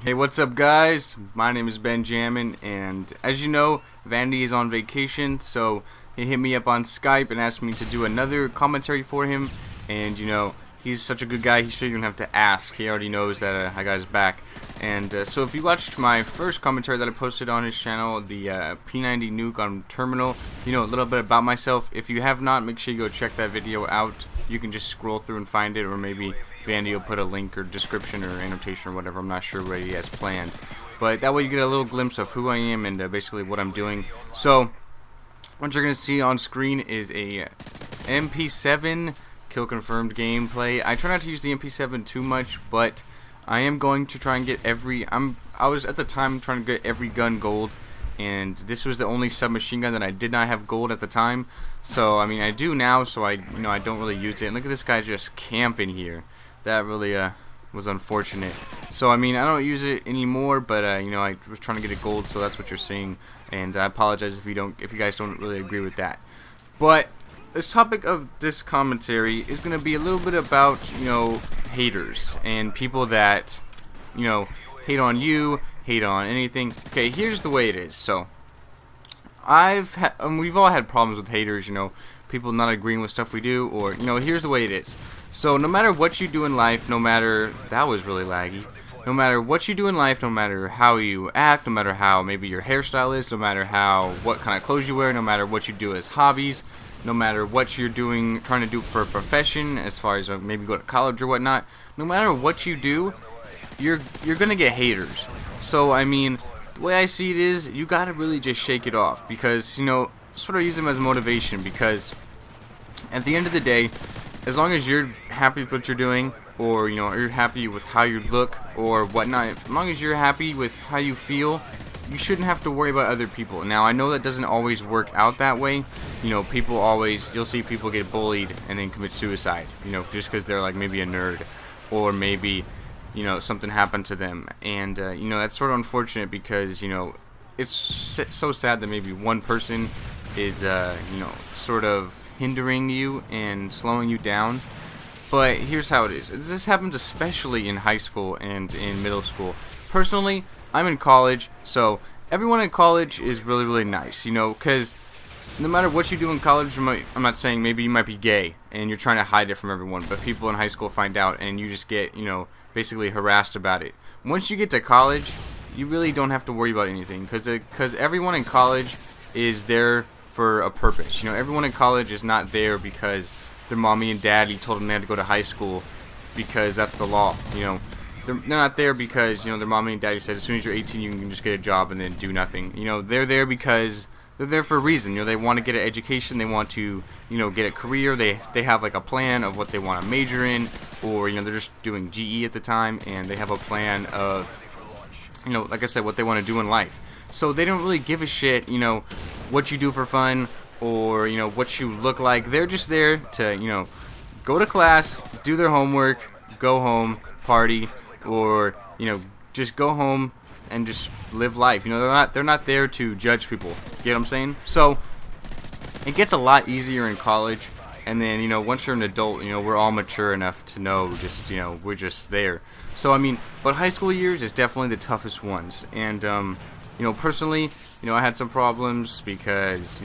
Hey, what's up, guys? My name is Benjammin, and as you know, Vandy is on vacation, so he hit me up on Skype and asked me to do another commentary for him. And he's such a good guy, he shouldn't even have to ask. He already knows that I got his back. And so if you watched my first commentary that I posted on his channel, the P90 nuke on terminal, a little bit about myself. If you have not, make sure you go check that video out. You can just scroll through and find it, or maybe Vandy will put a link or description or annotation or whatever. I'm not sure what he has planned, but that way you get a little glimpse of who I am and basically what I'm doing. So what you're gonna see on screen is a MP7 kill confirmed gameplay. I try not to use the MP7 too much, but I am going to try and get I was at the time trying to get every gun gold, and this was the only submachine gun that I did not have gold at the time. So I mean, I do now, so I don't really use it. And look at this guy just camping here. That really was unfortunate. So I mean, I don't use it anymore, but I was trying to get it gold, so that's what you're seeing. And I apologize if you guys don't really agree with that. But this topic of this commentary is going to be a little bit about haters and people that hate on you, hate on anything. Okay, here's the way it is. So we've all had problems with haters, people not agreeing with stuff we do, or here's the way it is. So no matter what you do in life, that was really laggy. No matter what you do in life, no matter how you act, no matter how maybe your hairstyle is, no matter what kind of clothes you wear, no matter what you do as hobbies, no matter what you're trying to do for a profession, as far as maybe go to college or whatnot, no matter what you do, you're gonna get haters. So I mean, the way I see it is, you gotta really just shake it off, because sort of use them as motivation, because at the end of the day, as long as you're happy with what you're doing, or you're happy with how you look or whatnot, as long as you're happy with how you feel, you shouldn't have to worry about other people. Now I know that doesn't always work out that way. You'll see people get bullied and then commit suicide, just because they're like maybe a nerd, or maybe something happened to them. And that's sort of unfortunate, because it's so sad that maybe one person is sort of hindering you and slowing you down. But here's how it is. This happens especially in high school and in middle school. Personally, I'm in college, so everyone in college is really, really nice, because no matter what you do in college, I'm not saying maybe you might be gay and you're trying to hide it from everyone, but people in high school find out and you just get, basically harassed about it. Once you get to college, you really don't have to worry about anything, because everyone in college is there for a purpose. Everyone in college is not there because their mommy and daddy told them they had to go to high school, because that's the law. They're not there because their mommy and daddy said as soon as you're 18 you can just get a job and then do nothing. They're there because they're there for a reason. They want to get an education, they want to get a career, they have like a plan of what they want to major in, or they're just doing GE at the time and they have a plan of like I said, what they want to do in life. So they don't really give a shit what you do for fun, or what you look like. They're just there to go to class, do their homework, go home, party, or just go home and just live life. They're not there to judge people. You get what I'm saying? So it gets a lot easier in college, and then once you're an adult, we're all mature enough to know just we're just there. So I mean, but high school years is definitely the toughest ones. And personally, I had some problems, because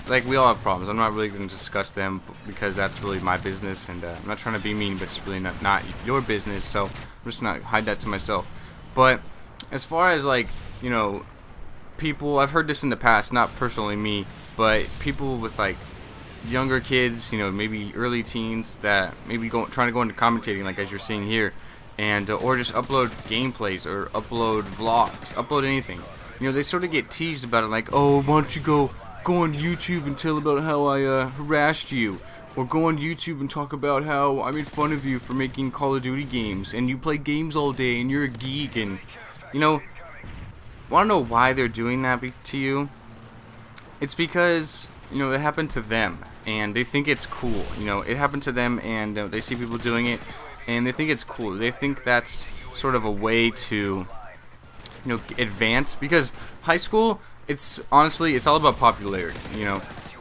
like we all have problems. I'm not really going to discuss them, because that's really my business, and I'm not trying to be mean, but it's really not your business, so I'm just not hide that to myself. But as far as like people, I've heard this in the past, not personally me, but people with like younger kids, maybe early teens, that maybe trying to go into commentating, like as you're seeing here, and or just upload gameplays or upload vlogs, upload anything. They sort of get teased about it, like, oh, why don't you go on YouTube and tell about how I harassed you, or go on YouTube and talk about how I made fun of you for making Call of Duty games, and you play games all day and you're a geek. And want to know why they're doing that to you? It's because it happened to them and they think it's cool. It happened to them, and they see people doing it and they think it's cool. They think that's sort of a way to advance, because high school, it's all about popularity.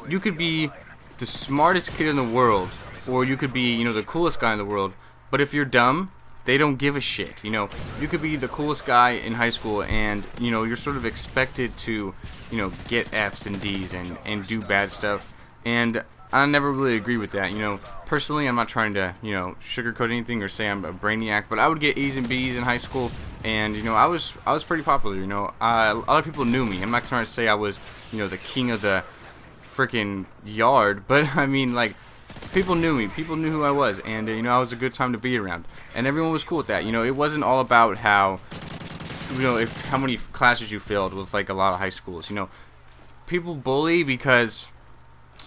You could be the smartest kid in the world, or you could be the coolest guy in the world, but if you're dumb, they don't give a shit. You know, you could be the coolest guy in high school, and you know, you're sort of expected to, you know, get F's and D's and do bad stuff. And I never really agree with that. You know, personally, I'm not trying to, you know, sugarcoat anything or say I'm a brainiac, but I would get A's and B's in high school, and you know, I was pretty popular. You know, a lot of people knew me. I'm not trying to say I was, you know, the king of the freaking yard, but I mean, like, people knew me. People knew who I was, and you know, I was a good time to be around, and everyone was cool with that. You know, it wasn't all about how, you know, how many classes you failed with like a lot of high schools. You know, people bully because,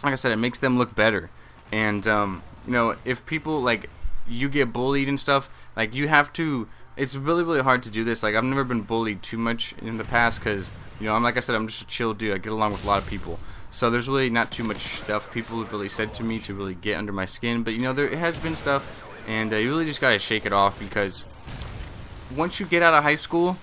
like I said, it makes them look better. And you know, if people, like, you get bullied and stuff, like, you have to, it's really hard to do this. Like, I've never been bullied too much in the past because, you know, like I said, I'm just a chill dude. I get along with a lot of people, so there's really not too much stuff people have really said to me to really get under my skin. But you know, there has been stuff, and you really just gotta shake it off, because once you get out of high school,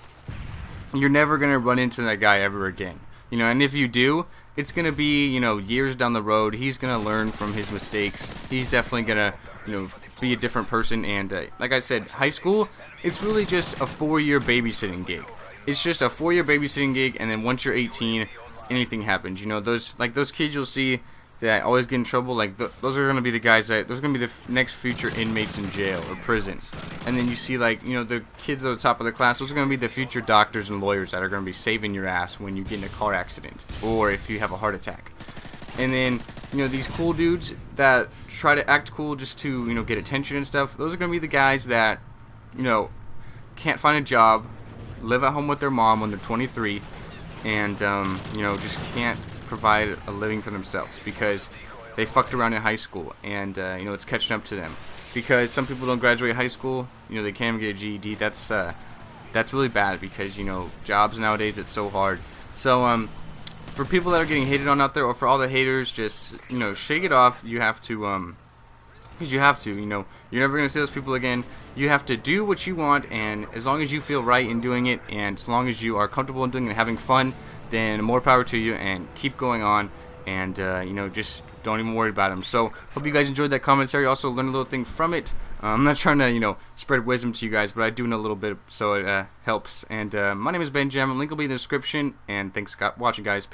you're never gonna run into that guy ever again. You know, and if you do, it's gonna be, you know, years down the road. He's gonna learn from his mistakes. He's definitely gonna, you know, be a different person. And like I said, high school, it's really just a 4-year babysitting gig. It's just a 4-year babysitting gig, and then once you're 18, anything happens. You know, those kids you'll see that always get in trouble, like those are gonna be the guys that, those are gonna be the next future inmates in jail or prison. And then you see, like, you know, the kids at the top of the class, those are gonna be the future doctors and lawyers that are gonna be saving your ass when you get in a car accident or if you have a heart attack. And then, you know, these cool dudes that try to act cool just to, you know, get attention and stuff, those are gonna be the guys that, you know, can't find a job, live at home with their mom when they're 23, and you know, just can't provide a living for themselves because they fucked around in high school, and you know, it's catching up to them. Because some people don't graduate high school, you know, they can't even get a GED. That's really bad, because you know, jobs nowadays, it's so hard. So for people that are getting hated on out there, or for all the haters, just, you know, shake it off. You have to because you have to, you know, you're never going to see those people again. You have to do what you want, and as long as you feel right in doing it, and as long as you are comfortable in doing it and having fun, then more power to you, and keep going on, and you know, just don't even worry about them. So hope you guys enjoyed that commentary. Also learned a little thing from it. I'm not trying to, you know, spread wisdom to you guys, but I do know a little bit, so it helps. And my name is Benjammin. Link will be in the description, and thanks for watching, guys. Peace.